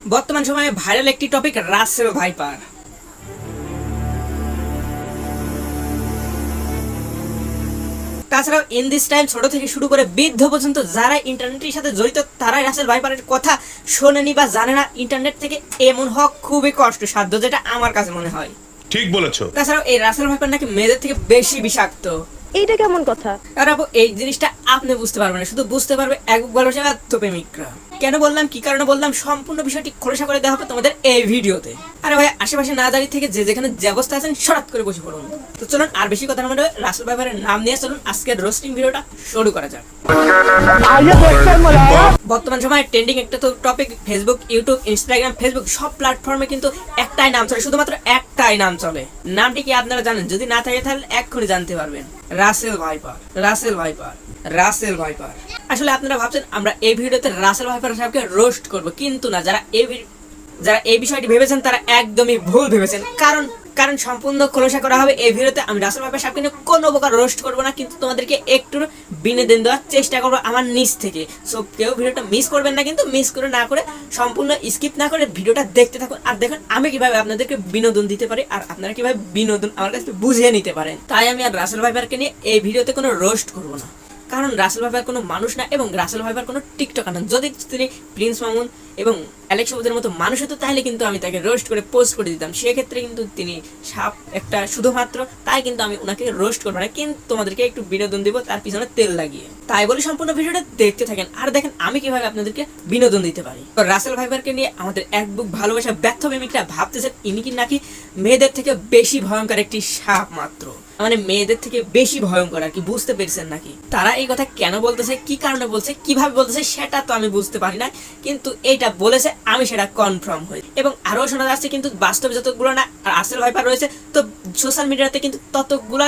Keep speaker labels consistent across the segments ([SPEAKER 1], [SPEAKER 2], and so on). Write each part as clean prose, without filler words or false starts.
[SPEAKER 1] বর্তমান সময়ে ভাইরাল একটি টপিক রাসেল ভাইপার। তাছাড়াও ইন দিস টাইম ছোট থেকে শুরু করে বৃদ্ধ পর্যন্ত যারা ইন্টারনেটের সাথে জড়িত তারাই রাসেল ভাইপারের কথা শোনেনি বা জানে না। ইন্টারনেট থেকে এমন হওয়া খুবই কষ্টসাধ্য, যেটা আমার কাছে মনে হয়।
[SPEAKER 2] ঠিক বলেছো।
[SPEAKER 1] তাছাড়াও এই রাসেল ভাইপার নাকি মেয়েদের থেকে বেশি বিষাক্ত।
[SPEAKER 3] এইটা কেমন কথা?
[SPEAKER 1] আর আপু এই জিনিসটা আপনি বুঝতে পারবেন না, শুধু বুঝতে পারবে এক ভালোবাসা প্রেমিকরা। কেন বললাম, কি কারণে বললাম, সম্পূর্ণ বিষয়টি খোলাসা করে দেওয়া হবে তোমাদের এই ভিডিওতে। আরে ভাই, আশেপাশে না দাঁড়িয়ে থেকে যে যেখানে যে অবস্থা আছেন সরাত করে বসে পড়ুন। তো চলুন আর বেশি কথা না বলে রাসেল ভাইপারের নাম নিয়ে চলুন আজকের রোস্টিং ভিডিওটা শুরু করা যাক। বর্তমান সময়ে ট্রেন্ডিং একটা তো topic, Facebook, YouTube, Instagram, Facebook সব প্ল্যাটফর্মে কিন্তু একটাই নাম চলে, শুধুমাত্র একটাই নাম চলে। নামটি কি আপনারা জানেন? যদি না থাকে তাহলে এক্ষুনি জানতে পারবেন। Russell viper, Russell viper, Russell viper. আসলে আপনারা ভাবছেন আমরা এই ভিডিওতে রাসেল ভাইপার সাহেবকে রোস্ট করব, কিন্তু না, যারা এই বিষয়টি ভেবেছেন তারা একদমই ভুল ভেবেছেন। কারণ সম্পূর্ণ খোলাসা করা হবে এই ভিডিওতে। আমি রাসেল ভাইপার সাহেবকে নিয়ে কোনো প্রকার রোস্ট করবো না, কিন্তু তোমাদেরকে একটু বিনোদন দেওয়ার চেষ্টা করবো আমার নিজ থেকে। সো কেউ ভিডিওটা মিস করবেন না, কিন্তু মিস করে না করে সম্পূর্ণ স্কিপ না করে ভিডিওটা দেখতে থাকুন। আর দেখুন আমি কিভাবে আপনাদেরকে বিনোদন দিতে পারি, আর আপনারা কিভাবে বিনোদন আমার কাছে বুঝিয়ে নিতে পারেন। তাই আমি আর রাসেল ভাইপারকে নিয়ে এই ভিডিওতে কোনো রোস্ট করবো না, কারণ রাসেল ভাইপার কোনো মানুষ না এবং রাসেল ভাইপার কোনো টিকটকার না। যদি তিনি প্রিন্স মামুন এবং অ্যালেক্স সবুজের মতো মানুষ হতো তাহলে কিন্তু আমি তাকে রোস্ট করে পোস্ট করে দিতাম। সেক্ষেত্রে কিন্তু তিনি সাপ একটা শুধুমাত্র, তাই কিন্তু আমি ওনাকে রোস্ট করবো না, কিন্তু তোমাদেরকে একটু বিনোদন দিব তার পিছনে তেল লাগিয়ে। তাই বলে সম্পূর্ণ ভিডিওটা দেখতে থাকেন আর দেখেন আমি কিভাবে আপনাদেরকে বিনোদন দিতে পারি। তো রাসেল ভাইপারকে নিয়ে আমাদের এক বুক ভালোবাসা ব্যর্থ প্রেমিকরা ভাবতেছেন ইনি কি নাকি মেয়েদের থেকে বেশি ভয়ঙ্কর একটি সাপ মাত্র, মানে মেয়েদের থেকে বেশি ভয়ঙ্কর আর কি। বুঝতে পেরেছেন নাকি? তারা এই কথা কেন বলতেছে, কি কারণে বলছে, কিভাবে বলতেছে সেটা তো আমি বুঝতে পারি না, কিন্তু এইটা বলেছে আমি সেটা কনফার্ম হই। এবং আরো শোনা যাচ্ছে কিন্তু বাস্তবে যতগুলো না রাসেল ভাইপার রয়েছে, তো সোশ্যাল মিডিয়াতে কিন্তু ততগুলা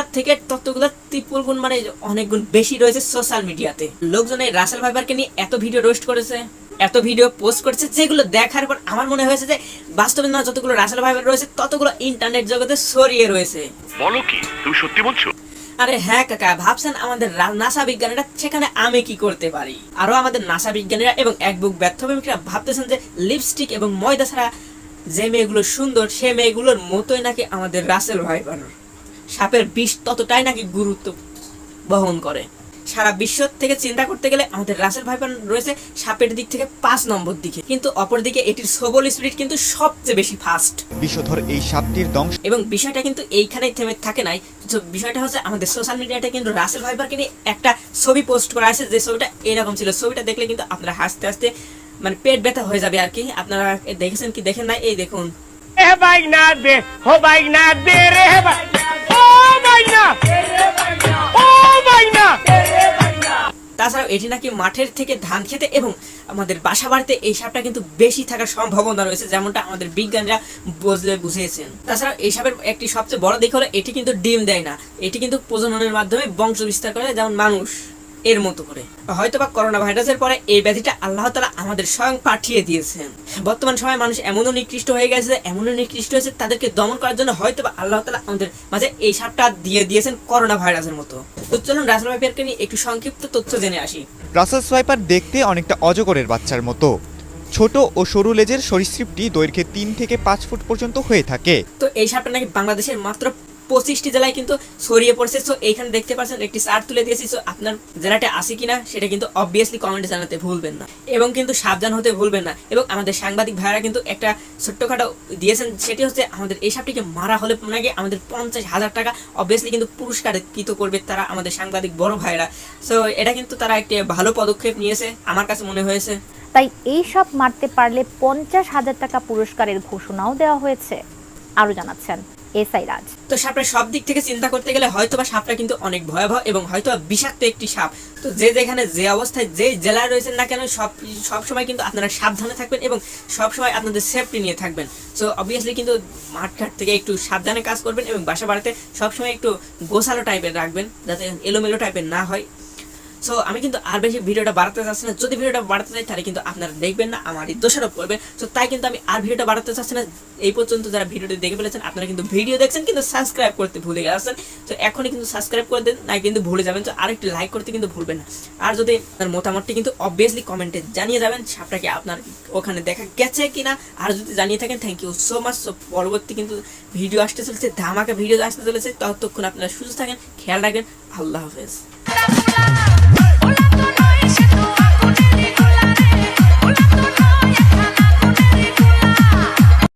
[SPEAKER 1] ত্রিপুল গুণ, মানে অনেক গুণ বেশি রয়েছে সোশ্যাল মিডিয়াতে। লোকজন এই রাসেল ভাইপারকে নিয়ে এত ভিডিও রোস্ট করেছে, এত ভিডিও পোস্ট করেছে, যেগুলো দেখার পর আমার মনে হয়েছে যে বাস্তবে না যতগুলো রাসেল ভাইপার রয়েছে ততগুলো ইন্টারনেট জগতে ছড়িয়ে রয়েছে।
[SPEAKER 2] বলো কি, তুমি সত্যি বলছো?
[SPEAKER 1] আরে হ্যাঁ কাকা, ভাবছেন আমাদের নাসা বিজ্ঞানীরা, সেখানে আমি কি করতে পারি? আরো আমাদের নাসা বিজ্ঞানীরা এবং এক বুক ব্যর্থ প্রেমিকরা ভাবতেছেন যে লিপস্টিক এবং ময়দা ছাড়া যে মেয়েগুলো সুন্দর সে মেয়েগুলোর মতোই নাকি আমাদের রাসেল ভাইপার। সাপের বিষ ততটাই নাকি গুরুত্ব বহন করে। সারা বিশ্ব থেকে চিন্তা করতে গেলে আমাদের রাসেল ভাইপার রয়েছে সাপের দিক থেকে 5 নম্বর দিকে, কিন্তু অপরদিকে এটির সবল স্পিরিট কিন্তু সবচেয়ে বেশি ফাস্ট।
[SPEAKER 4] বিষধর এই সাপটির দংশ
[SPEAKER 1] এবং বিষয়টা কিন্তু এইখানেই থেমে থাকে নাই। বিষয়টা হচ্ছে আমাদের সোশ্যাল মিডিয়াতে কিন্তু রাসেল ভাইপারকে নিয়ে একটা ছবি পোস্ট করা আছে, যে ছবিটা এরকম ছিল। ছবিটা দেখলে কিন্তু আপনারা হাসতে হাসতে মানে পেট ব্যথা হয়ে যাবে আর কি। আপনারা দেখেছেন কি দেখেন নাই? এই দেখুন। তাছাড়াও এটি নাকি মাঠের থেকে ধান খেতে এবং আমাদের বাসা বাড়িতে এই সাপটা কিন্তু বেশি থাকার সম্ভাবনা রয়েছে, যেমনটা আমাদের বিজ্ঞানীরা বুঝিয়েছেন। তাছাড়া এই সাপের একটি সবচেয়ে বড় দিক হলো এটি কিন্তু ডিম দেয় না, এটি কিন্তু প্রজননের মাধ্যমে বংশ বিস্তার করে, যেমন মানুষ এর মতো করে। হয়তোবা করোনা ভাইরাসের পরে এই ব্যাধিটা আল্লাহ তাআলা আমাদের স্বয়ং পাঠিয়ে দিয়েছেন। বর্তমান সময়ে মানুষ এমনও নিকৃষ্ট হয়ে গেছে, তাদেরকে দমন করার জন্য হয়তোবা আল্লাহ তাআলা আমাদের মাঝে এই সাপটা দিয়ে দিয়েছেন করোনা ভাইরাসের মতো। তো চলুন রাসেল ভাইপারকে নিয়ে একটু সংক্ষিপ্ত তথ্য জেনে আসি।
[SPEAKER 4] রাসেল ভাইপার দেখতে অনেকটা অজগরের বাচ্চার মতো। ছোট ও সরু লেজের সরীসৃপটি দৈর্ঘ্যে 3 থেকে 5 ফুট পর্যন্ত হয়ে থাকে।
[SPEAKER 1] তো এই সাপটা নাকি বাংলাদেশের মাত্র 25টি জেলায় কিন্তু ছড়িয়ে পড়ছে। সো এইখানে দেখতে পাচ্ছেন একটি চার্ট তুলে দিয়েছি। সো আপনার জেলাটা আছে কিনা সেটা কিন্তু অবভিয়াসলি কমেন্টে জানাতে ভুলবেন না, এবং কিন্তু সাবধান হতে ভুলবেন না। এবং আমাদের সাংবাদিক ভাইরা কিন্তু একটা ছোট্টখাটো দিয়েছেন, সেটি হচ্ছে আমাদের এই সাপটিকে মারা হলে নাকি আমাদের 50,000 টাকা অবভিয়াসলি কিন্তু পুরস্কারিত করবে তারা, আমাদের সাংবাদিক বড় ভাইরা। সো এটা কিন্তু তারা একটি ভালো পদক্ষেপ নিয়েছে আমার কাছে মনে হয়েছে।
[SPEAKER 3] তাই এই সাপ মারতে পারলে 50,000 টাকা পুরস্কারের ঘোষণাও দেওয়া হয়েছে। আরো জানাচ্ছেন এসআই রাজ।
[SPEAKER 1] তো সাপটা সব দিক থেকে চিন্তা করতে গেলে হয়তোবা সাপটা কিন্তু অনেক ভয়াবহ এবং হয়তোবা বিষাক্ত একটি সাপ। তো যে যেখানে যে অবস্থায় যে জেলায় রয়েছেন না কেন সব সময় কিন্তু আপনারা সাবধানে থাকবেন এবং সব সময় আপনাদের সেফটি নিয়ে থাকবেন। সো অবভিয়াসলি কিন্তু মাঠঘাট থেকে একটু সাবধানে কাজ করবেন এবং বাসা বাড়িতে সবসময় একটু গোছালো টাইপের রাখবেন, যাতে এলোমেলো টাইপের না হয়। সো আমি কিন্তু আর বেশি ভিডিওটা বাড়াতে চাচ্ছি না। যদি ভিডিওটা বাড়াতে চাই তাহলে কিন্তু আপনারা দেখবেন না, আমারই দোষারোপ করবেন। সো তাই কিন্তু আমি আর ভিডিওটা বাড়াতে চাচ্ছি না। এই পর্যন্ত যারা ভিডিওটি দেখে ফেলেছেন আপনারা কিন্তু ভিডিও দেখছেন কিন্তু সাবস্ক্রাইব করতে ভুলে গেছেন। তো এখনই কিন্তু সাবস্ক্রাইব করে দেন, না কিন্তু ভুলে যাবেন। তো আরেকটি লাইক করতে কিন্তু ভুলবেন না। আর যদি আপনার মতামতটি কিন্তু অবভিয়াসলি কমেন্টে জানিয়ে যাবেন সাপটাকে আপনার ওখানে দেখা গেছে কিনা। আর যদি জানিয়ে থাকেন thank you so much. So পরবর্তী কিন্তু ভিডিও আসতে চলেছে, ধামাকা ভিডিও আসতে চলেছে। ততক্ষণ আপনারা সুস্থ থাকেন, খেয়াল রাখবেন। আল্লাহ হাফেজ।